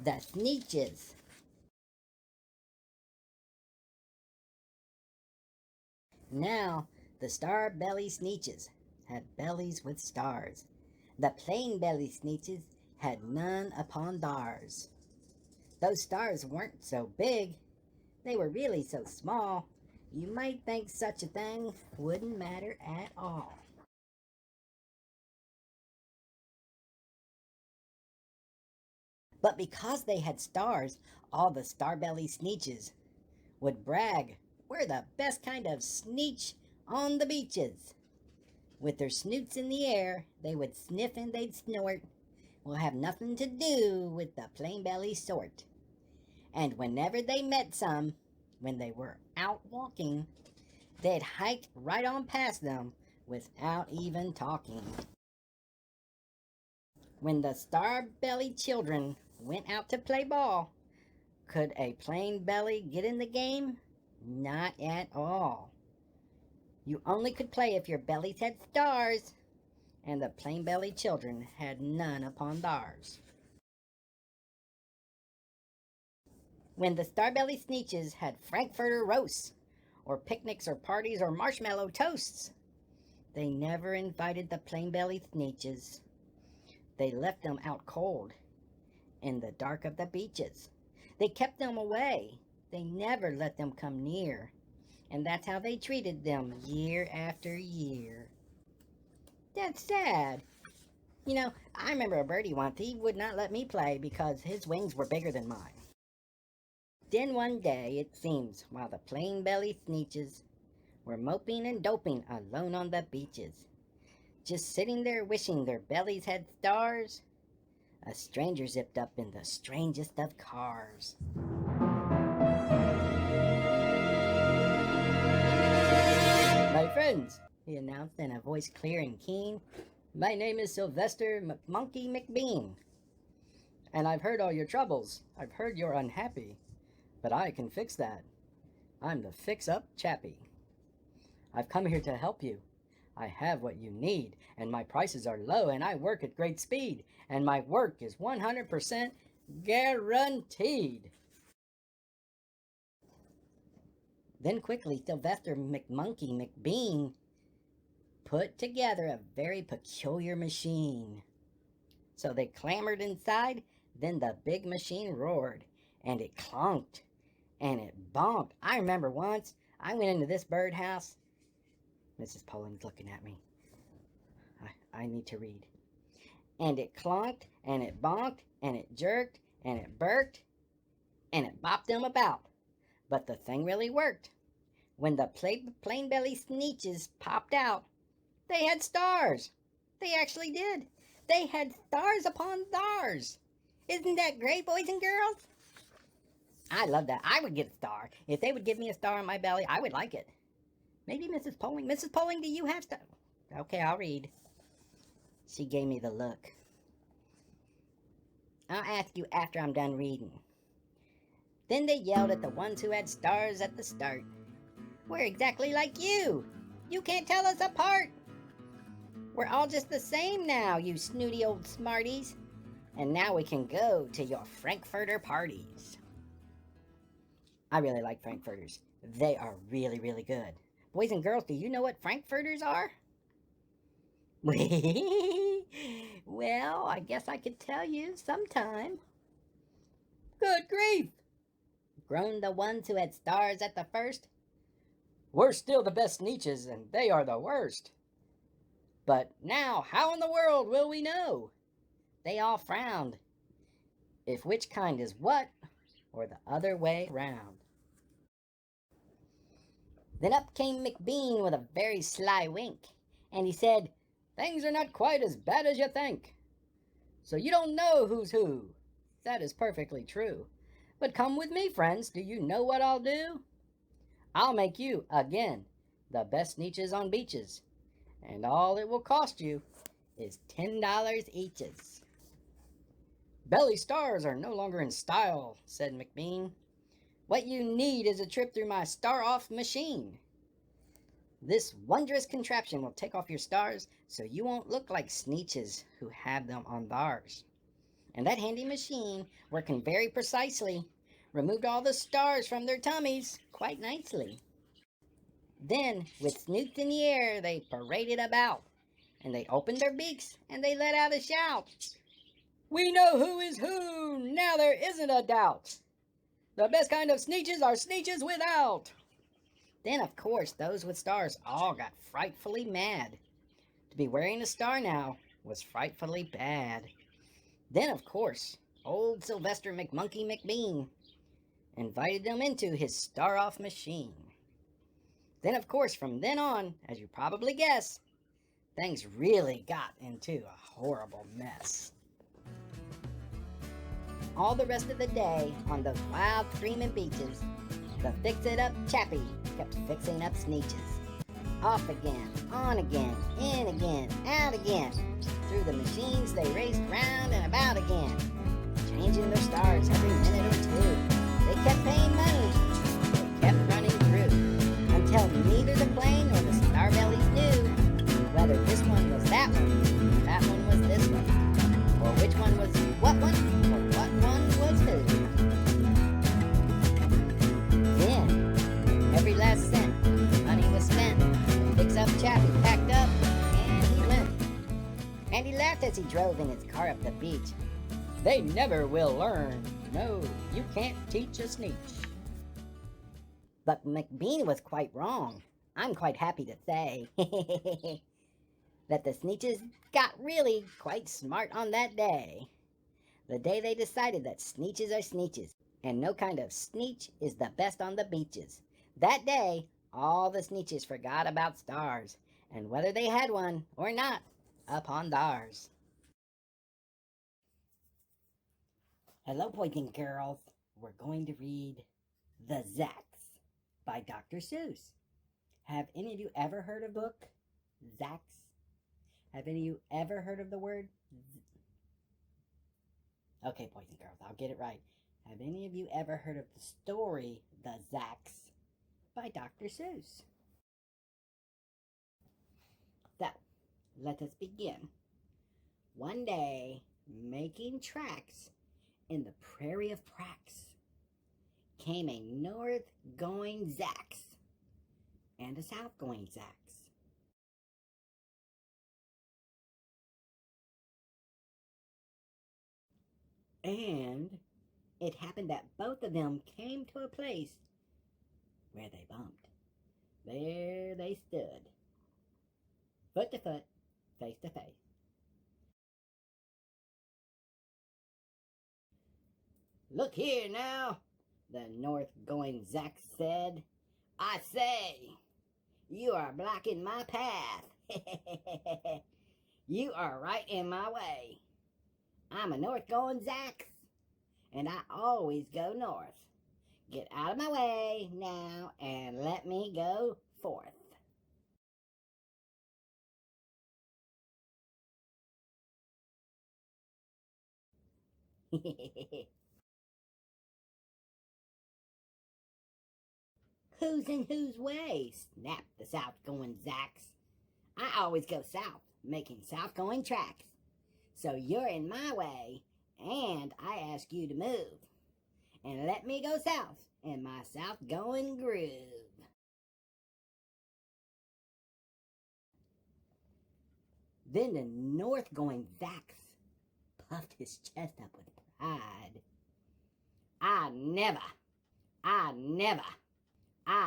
the Sneetches. Now, the star-belly Sneetches had bellies with stars. The plain-belly Sneetches had none upon theirs. Those stars weren't so big, they were really so small, you might think such a thing wouldn't matter at all. But because they had stars, all the star-belly Sneetches would brag, "We're the best kind of Sneetch on the beaches." With their snoots in the air, they would sniff and they'd snort. "We'll have nothing to do with the plain belly sort." And whenever they met some, when they were out walking, they'd hike right on past them without even talking. When the star-belly children went out to play ball, could a plain belly get in the game? Not at all. You only could play if your bellies had stars, and the plain belly children had none upon theirs. When the star-belly Sneetches had Frankfurter roasts, or picnics or parties or marshmallow toasts, they never invited the plain belly Sneetches. They left them out cold in the dark of the beaches. They kept them away. They never let them come near. And that's how they treated them year after year. That's sad. I remember a birdie once. He would not let me play because his wings were bigger than mine. Then one day, it seems, while the plain belly Sneetches were moping and doping alone on the beaches, just sitting there wishing their bellies had stars, a stranger zipped up in the strangest of cars. "My friends," he announced in a voice clear and keen, "my name is Sylvester McMonkey McBean, and I've heard all your troubles. I've heard you're unhappy, but I can fix that. I'm the fix-up chappie. I've come here to help you. I have what you need, and my prices are low, and I work at great speed, and my work is 100% guaranteed." Then quickly Sylvester McMonkey McBean put together a very peculiar machine. So they clambered inside, then the big machine roared, and it clunked, and it bonked. I remember once I went into this birdhouse. Mrs. Polling's looking at me. I need to read. And it clunked, and it bonked, and it jerked, and it burked, and it bopped them about. But the thing really worked. When the plain belly Sneetches popped out, they had stars. They actually did. They had stars upon stars. Isn't that great, boys and girls? I love that. I would get a star. If they would give me a star on my belly, I would like it. Maybe Mrs. Poling. Mrs. Poling, do you have stars? Okay, I'll read. She gave me the look. "I'll ask you after I'm done reading." Then they yelled at the ones who had stars at the start. "We're exactly like you. You can't tell us apart. We're all just the same now, you snooty old smarties. And now we can go to your Frankfurter parties." I really like Frankfurters. They are really, really good. Boys and girls, do you know what Frankfurters are? Well, I guess I could tell you sometime. "Good grief!" groaned the ones who had stars at the first. "We're still the best Sneetches, and they are the worst. But now, how in the world will we know?" They all frowned. If which kind is what, or the other way round. Then up came McBean with a very sly wink, and he said, "Things are not quite as bad as you think. So you don't know who's who. That is perfectly true. But come with me, friends. Do you know what I'll do? I'll make you, again, the best Sneetches on beaches. And all it will cost you is $10 eaches." "Belly stars are no longer in style," said McBean. "What you need is a trip through my star-off machine. This wondrous contraption will take off your stars so you won't look like Sneetches who have them on theirs." And that handy machine, working very precisely, removed all the stars from their tummies quite nicely. Then, with snoots in the air, they paraded about, and they opened their beaks, and they let out a shout. We know who is who, now there isn't a doubt. The best kind of Sneetches are Sneetches without. Then, of course, those with stars all got frightfully mad. To be wearing a star now was frightfully bad. Then, of course, old Sylvester McMonkey McBean invited them into his star-off machine. Then, of course, from then on, as you probably guess, things really got into a horrible mess. All the rest of the day, on those wild screaming beaches, the fix-it-up chappie kept fixing up Sneetches. Off again, on again, in again, out again. Through the machines they raced round and about again, changing their stars every minute or two. They kept paying money, they kept running through, until neither the plane nor the starbellies knew whether this one was that one was this one, or which one was what one, or what one was who. Then, every last cent money was spent, the fix-up chappie packed up, and he went. And he laughed as he drove in his car up the beach. They never will learn. No, you can't teach a Sneetch. But McBean was quite wrong. I'm quite happy to say that the Sneetches got really quite smart on that day. The day they decided that Sneetches are Sneetches, and no kind of Sneetch is the best on the beaches. That day, all the Sneetches forgot about stars, and whether they had one or not, upon theirs. Hello, boys and girls. We're going to read The Zacks by Dr. Seuss. Have any of you ever heard of the book Zacks? Have any of you ever heard of the word? Okay, boys and girls, I'll get it right. Have any of you ever heard of the story The Zacks by Dr. Seuss? So, let us begin. One day, making tracks in the prairie of Prax, came a north-going Zacks and a south-going Zacks. And it happened that both of them came to a place where they bumped. There they stood, foot to foot, face to face. Look here now, the north-going Zack said. I say, you are blocking my path. You are right in my way. I'm a north-going Zack, and I always go north. Get out of my way now and let me go forth. Who's in whose way? Snapped the south-going Zacks. I always go south, making south-going tracks. So you're in my way, and I ask you to move, and let me go south in my south-going groove. Then the north-going Zacks puffed his chest up with pride. I never, I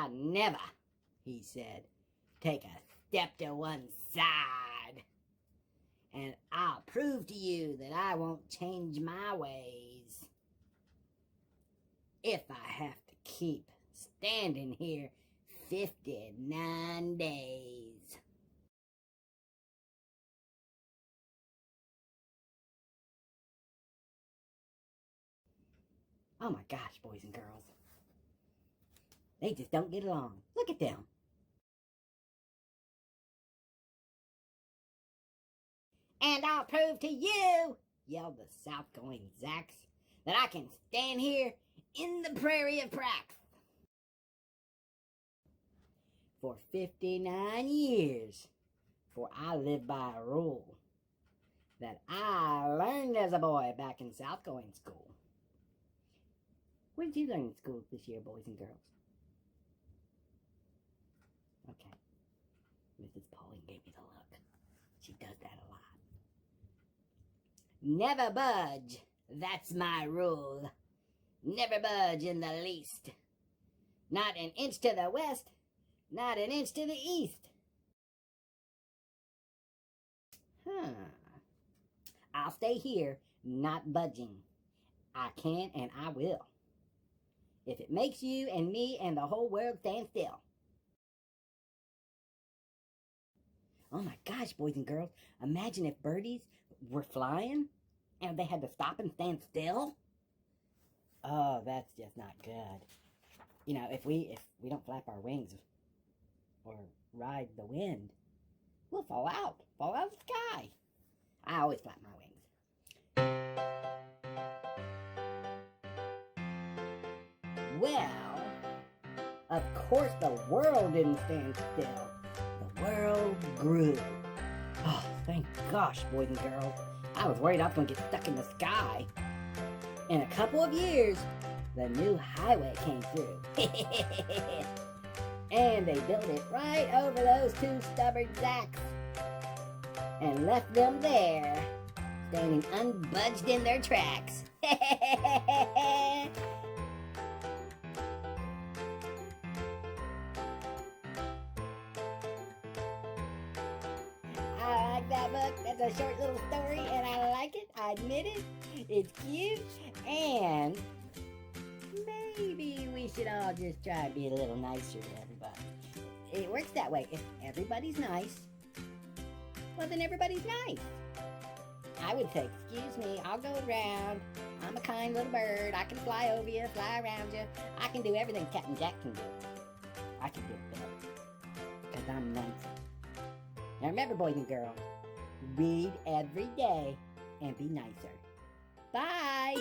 never, he said, take a step to one side. And I'll prove to you that I won't change my ways. If I have to keep standing here 59 days. Oh my gosh, boys and girls. They just don't get along. Look at them. And I'll prove to you, yelled the south-going Zacks, that I can stand here in the prairie of Prax. For 59 years, for I live by a rule. that I learned as a boy back in South going school. What did you learn in school this year, boys and girls? Okay. Mrs. Pauling gave me the look. She does that a lot. Never budge. That's my rule. Never budge in the least. Not an inch to the west, not an inch to the east. I'll stay here, not budging. I can and I will. If it makes you and me and the whole world stand still. Oh my gosh, boys and girls, imagine if birdies were flying and they had to stop and stand still. Oh, that's just not good. You know, if we don't flap our wings or ride the wind, we'll fall out of the sky. I always flap my wings. Well, of course the world didn't stand still. The world grew. Oh, thank gosh, boys and girls. I was worried I was going to get stuck in the sky. In a couple of years, the new highway came through. And they built it right over those two stubborn Zacks. And left them there, standing unbudged in their tracks. I like that book. That's a short little story, and I like it. I admit it. It's cute, and maybe we should all just try to be a little nicer to everybody. It works that way. If everybody's nice, well, then everybody's nice. I would say, excuse me, I'll go around. I'm a kind little bird. I can fly over you, fly around you. I can do everything Captain Jack can do. I can do it better, because I'm nicer. Now remember, boys and girls, read every day and be nicer. Bye!